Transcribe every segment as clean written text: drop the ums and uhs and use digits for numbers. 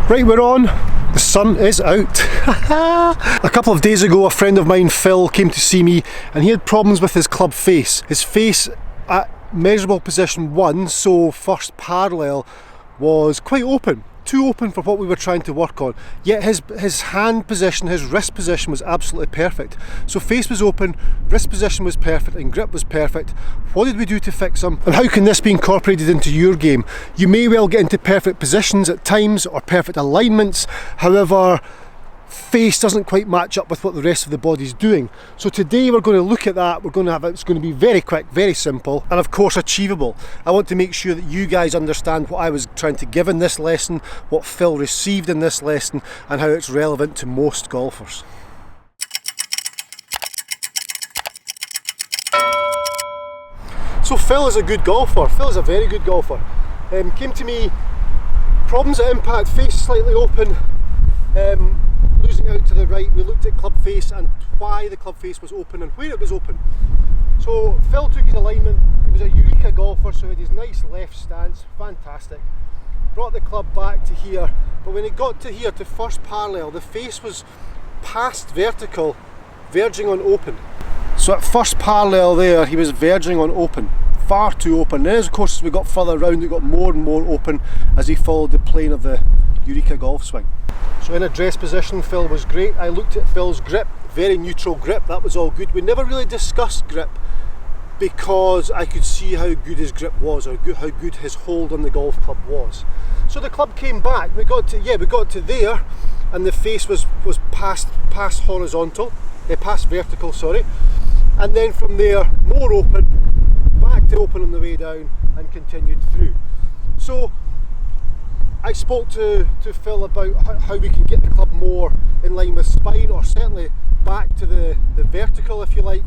Right, we're on. The sun is out. A couple of days ago, a friend of mine, Phil, came to see me and he had problems with his club face. His face at measurable position 1, so first parallel, was quite open. Too open for what we were trying to work on. Yet his hand position, his wrist position was absolutely perfect. So face was open, wrist position was perfect, and grip was perfect. What did we do to fix him? And how can this be incorporated into your game? You may well get into perfect positions at times, or perfect alignments. However, face doesn't quite match up with what the rest of the body's doing. So today we're going to look at that. It's going to be very quick, very simple, and of course achievable. I want to make sure that you guys understand what I was trying to give in this lesson, what Phil received in this lesson, and how it's relevant to most golfers. So Phil is a good golfer. Phil is a very good golfer. Came to me, problems at impact, face slightly open, losing out to the right. We looked at club face and why the club face was open and where it was open. So Phil took his alignment. He was a Eureka golfer, so he had his nice left stance, fantastic. Brought the club back to here, but when he got to here, to first parallel, the face was past vertical, verging on open. So at first parallel there, he was verging on open, far too open. Then of course as we got further around, it got more and more open as he followed the plane of the Eureka Golf Swing. So in address position, Phil was great. I looked at Phil's grip, very neutral grip, that was all good. We never really discussed grip because I could see how good his grip was, or how good his hold on the golf club was. So the club came back, we got to there, and the face was past horizontal, past vertical, sorry. And then from there, more open, back to open on the way down, and continued through. So I spoke to Phil about how we can get the club more in line with spine, or certainly back to the vertical if you like,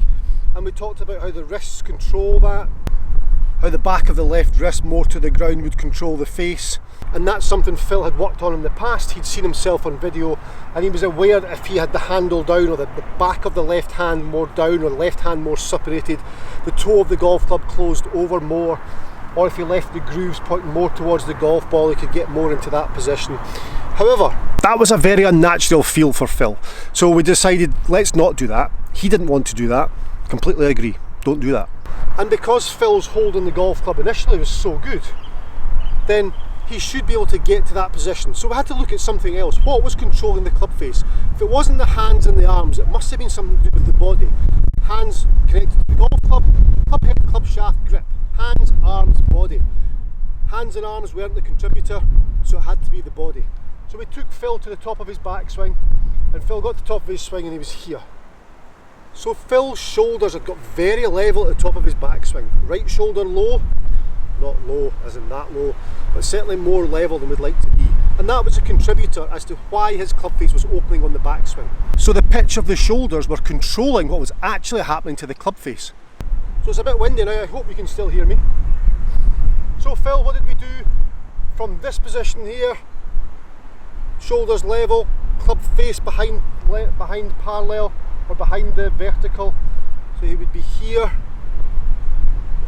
and we talked about how the wrists control that, how the back of the left wrist more to the ground would control the face, and that's something Phil had worked on in the past. He'd seen himself on video and he was aware that if he had the handle down, or the back of the left hand more down, or the left hand more separated, the toe of the golf club closed over more, or if he left the grooves pointing more towards the golf ball, he could get more into that position. However, that was a very unnatural feel for Phil, so we decided let's not do that. He didn't want to do that. Completely agree, don't do that. And because Phil's hold on the golf club initially was so good, then he should be able to get to that position. So we had to look at something else. What was controlling the club face? If it wasn't the hands and the arms, it must have been something to do with the body. Hands connected to the golf club, club head, club shaft, grip. Hands, arms, body. Hands and arms weren't the contributor, so it had to be the body. So we took Phil to the top of his backswing, and Phil got to the top of his swing and he was here. So Phil's shoulders had got very level at the top of his backswing. Right shoulder low, not low as in that low, but certainly more level than we'd like to be. And that was a contributor as to why his club face was opening on the backswing. So the pitch of the shoulders were controlling what was actually happening to the club face. So it's a bit windy now, I hope you can still hear me. So Phil, what did we do? From this position here, shoulders level, club face behind parallel, or behind the vertical. So he would be here,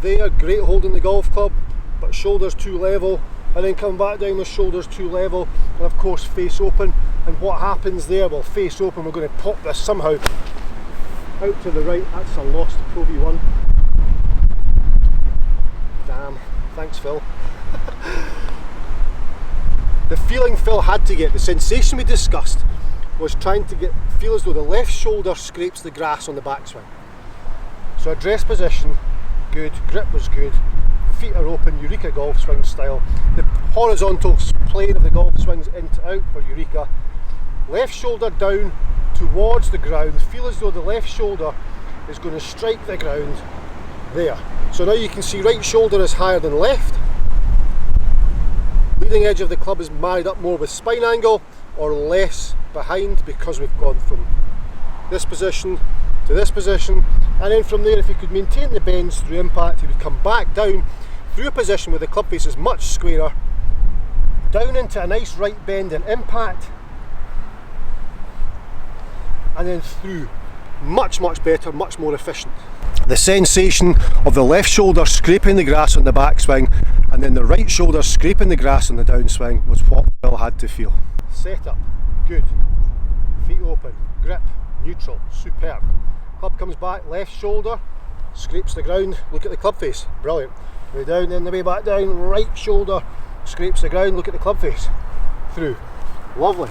there, great holding the golf club, but shoulders too level, and then come back down with shoulders too level, and of course face open. And what happens there? Well, face open, we're going to pop this somehow out to the right. That's a lost Pro V1. Damn, thanks Phil. The feeling Phil had to get, the sensation we discussed, was trying to feel as though the left shoulder scrapes the grass on the backswing. So address position, good, grip was good, feet are open, Eureka Golf Swing style. The horizontal plane of the golf swings in to out for Eureka. Left shoulder down towards the ground, feel as though the left shoulder is going to strike the ground there. So now you can see right shoulder is higher than left. Leading edge of the club is married up more with spine angle, or less behind, because we've gone from this position to this position. And then from there, if he could maintain the bends through impact, he would come back down through a position where the club face is much squarer, down into a nice right bend and impact, and then through. Much better, much more efficient. The sensation of the left shoulder scraping the grass on the backswing, and then the right shoulder scraping the grass on the downswing, was what Phil had to feel. Setup, good. Feet open, grip, neutral, superb. Club comes back, left shoulder, scrapes the ground, look at the club face, brilliant. Way down, then the way back down, right shoulder, scrapes the ground, look at the club face. Through, lovely.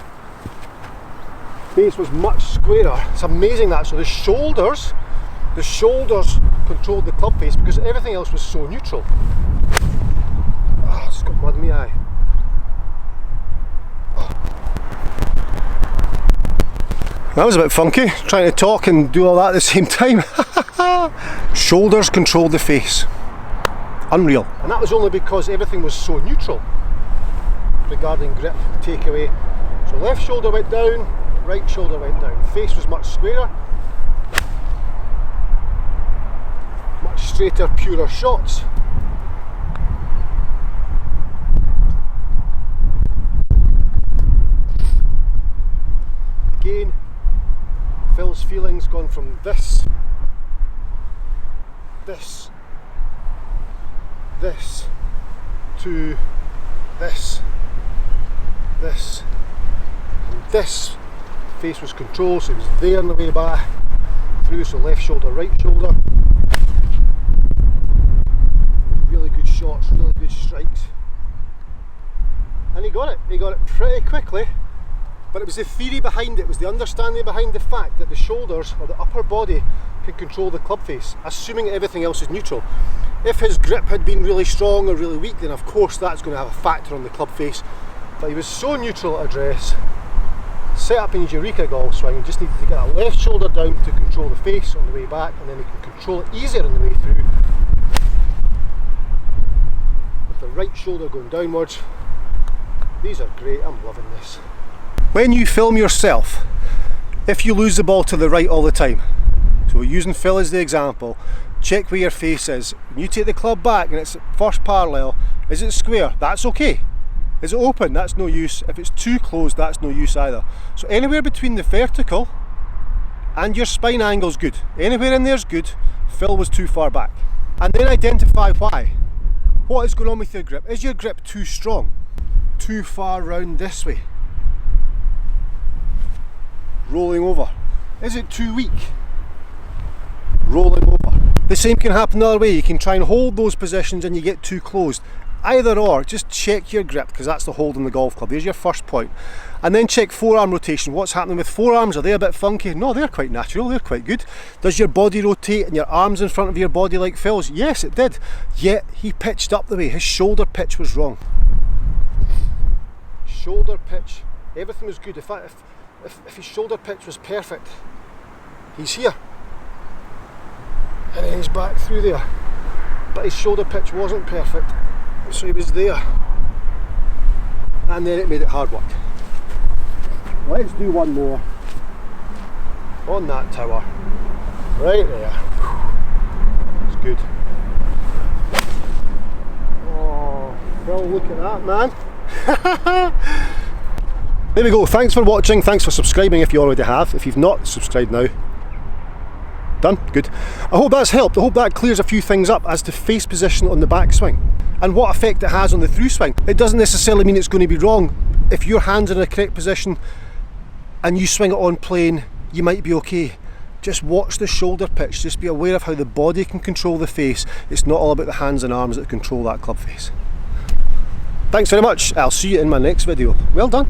Face was much squarer, it's amazing that. So the shoulders controlled the club face because everything else was so neutral. Ah, it's got mud in my eye. That was a bit funky, trying to talk and do all that at the same time. Shoulders controlled the face. Unreal. And that was only because everything was so neutral regarding grip, takeaway. So left shoulder went down, right shoulder went down. Face was much squarer. Much straighter, purer shots. Again, Phil's feelings gone from this, to this, and this. Face was controlled, so he was there on the way back through, so left shoulder, right shoulder. Really good shots, really good strikes. And he got it pretty quickly. But it was the theory behind it, was the understanding behind the fact that the shoulders or the upper body can control the club face, assuming everything else is neutral. If his grip had been really strong or really weak, then of course that's going to have a factor on the club face. But he was so neutral at address, set up in his Eureka Golf Swing, and just needed to get that left shoulder down to control the face on the way back, and then he can control it easier on the way through. With the right shoulder going downwards. These are great, I'm loving this. When you film yourself, if you lose the ball to the right all the time, so we're using Phil as the example, check where your face is. When you take the club back and it's first parallel, is it square? That's okay. Is it open? That's no use. If it's too closed, that's no use either. So anywhere between the vertical and your spine angle is good. Anywhere in there is good. Phil was too far back. And then identify why. What is going on with your grip? Is your grip too strong? Too far round this way? Rolling over. Is it too weak? Rolling over. The same can happen the other way. You can try and hold those positions and you get too closed. Either or, just check your grip, because that's the hold on the golf club. There's your first point. And then check forearm rotation. What's happening with forearms? Are they a bit funky? No, they're quite natural, they're quite good. Does your body rotate and your arms in front of your body like Phil's? Yes, it did. Yet he pitched up the way. His shoulder pitch was wrong. Shoulder pitch, everything was good. If his shoulder pitch was perfect, he's here. And then he's back through there. But his shoulder pitch wasn't perfect. So he was there, and then it made it hard work. Let's do one more on that tower, right there. It's good. Oh, Phil, look at that, man. There we go. Thanks for watching. Thanks for subscribing if you already have. If you've not subscribed now, done. Good. I hope that's helped. I hope that clears a few things up as to face position on the backswing and what effect it has on the through swing. It doesn't necessarily mean it's going to be wrong. If your hand's in a correct position and you swing it on plane, you might be okay. Just watch the shoulder pitch. Just be aware of how the body can control the face. It's not all about the hands and arms that control that club face. Thanks very much. I'll see you in my next video. Well done.